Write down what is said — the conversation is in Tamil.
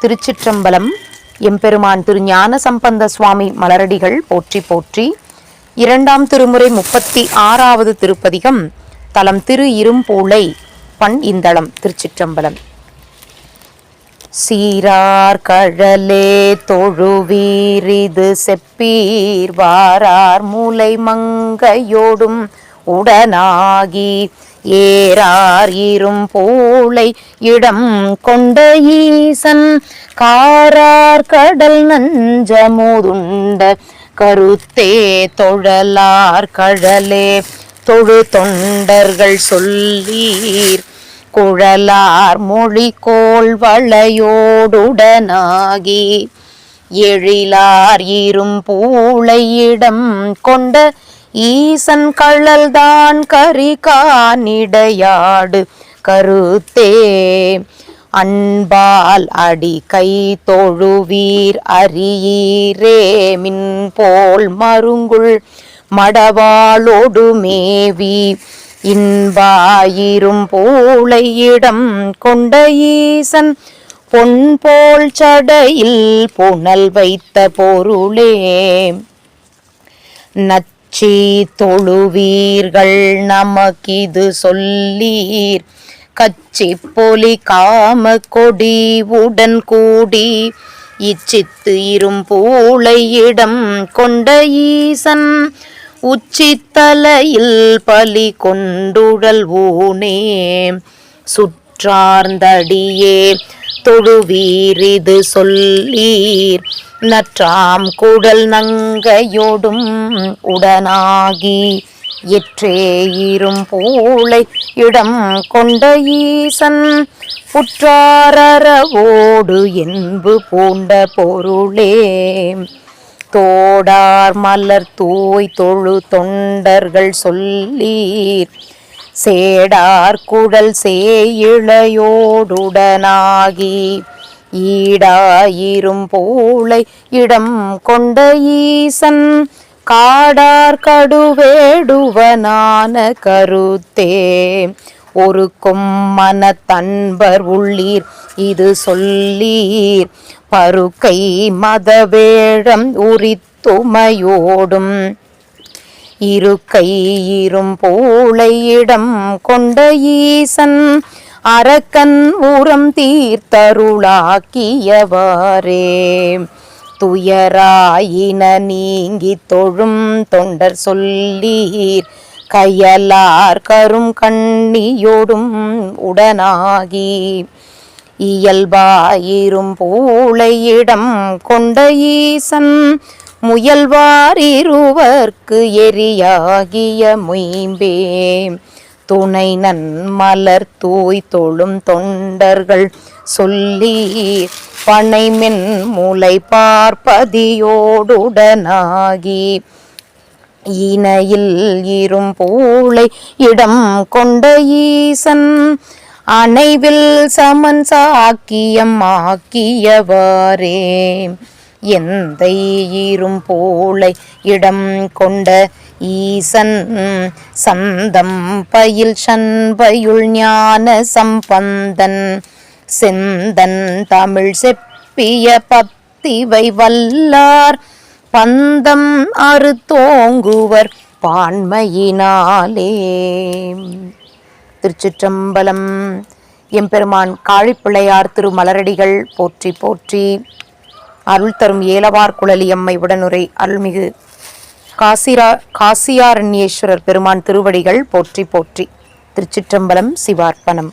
திருச்சிற்றம்பலம். எம்பெருமான் திரு ஞான சம்பந்த சுவாமி மலரடிகள் போற்றி போற்றி. இரண்டாம் திருமுறை 36வது திருப்பதிகம். தலம் திரு இரும்பூளை. பண் இந்தளம். திருச்சிற்றம்பலம். சீரார் கழலே தொழுவீரிது செப்பீர் வாரார் மூலை மங்கையோடும் உடனாகி ஏறார் இரும்பூளை இடம் கொண்ட ஈசன் காரார் கடல் நஞ்சமுதுண்ட கருத்தே தொழலார் கழலே தொழு தொண்டர்கள் சொல்லீர் குழலார் மொழி கோள் வளையோடுடனாகி எழிலார் இரும்பூளையிடம் கொண்ட ஈசன் கழல்தான் கரிகானிடையாடு கருத்தே அன்பால் அடி கை தொழுவீர் அறியீரே மின்போல் மருங்குள் மடவாளோடு மேவி இன்பாயிரும் பூளையிடம் கொண்ட ஈசன் பொன்போல் சடையில் புனல் வைத்த பொருளே நச்சி தொழுவீர்கள் நமக்கிது சொல்லீர் கச்சி பொலி காம கொடி உடன் கூடி இச்சித்து இரும்பூளையிடம் கொண்ட ஈசன் உச்சித்தலையில் பலி கொண்டுழல் ஊனே சுற்றார்ந்தடியே தொழுவீரிது சொல்லீர் நற்றாம் குடல் நங்கையோடும் உடனாகி எற்றே இரும்பூளை இடம் கொண்ட ஈசன் புற்றாரவோடு என்பு பூண்ட பொருளே தோடார் மலர் தூய் தொழு தொண்டர்கள் சொல்லீர் சேடார் குடல் சேயிழையோடுடனாகி ஈடாயிரும் பூளை இடம் கொண்ட ஈசன் காடார் கடுவேடுவனான கருத்தே ஒரு கொம்மன தன்பர் உள்ளீர் இது சொல்லீர் பருக்கை மதவேழம் உரித்துமையோடும் இருக்கை இரும்பூளையிடம் கொண்ட ஈசன் அரக்கன் உரம் தீர்த்தருளாக்கியவாறே துயராயின நீங்கி தொழும் தொண்டர் சொல்லீர் கையலார் கரும் கண்ணியோடும் உடனாகி இயல்பாயிரும் பூளையிடம் கொண்ட ஈசன் முயல்வார் இருவர்க்கு எரியாகிய முயம்பே துணை நன்மலர் தூய் தொழும் தொண்டர்கள் சொல்லி பனைமென் மூளை பார்ப்பதியோடுடனாகி இணையில் இரும்பூளை இடம் கொண்ட ஈசன் அணைவில் சமன் சாக்கியம் ஆக்கியவாறே எந்தை இரும்பூளை இடம் கொண்ட ஈசன் சந்தம் பயில் சண்பையுள் ஞான சம்பந்தன் செந்தன் தமிழ் செப்பிய பத்திவை வல்லார் பந்தம் அறுத்தோங்குவர் பான்மையினாலே. திருச்சிற்றம்பலம். எம்பெருமான் காழிப்பிள்ளையார் திரு மலரடிகள் போற்றி போற்றி. அருள் தரும் ஏலவார் குழலியம்மை உடனுரை அருள்மிகு காசியாரண்யேஸ்வரர் பெருமான் திருவடிகள் போற்றி போற்றி. திருச்சிற்றம்பலம். சிவார்ப்பணம்.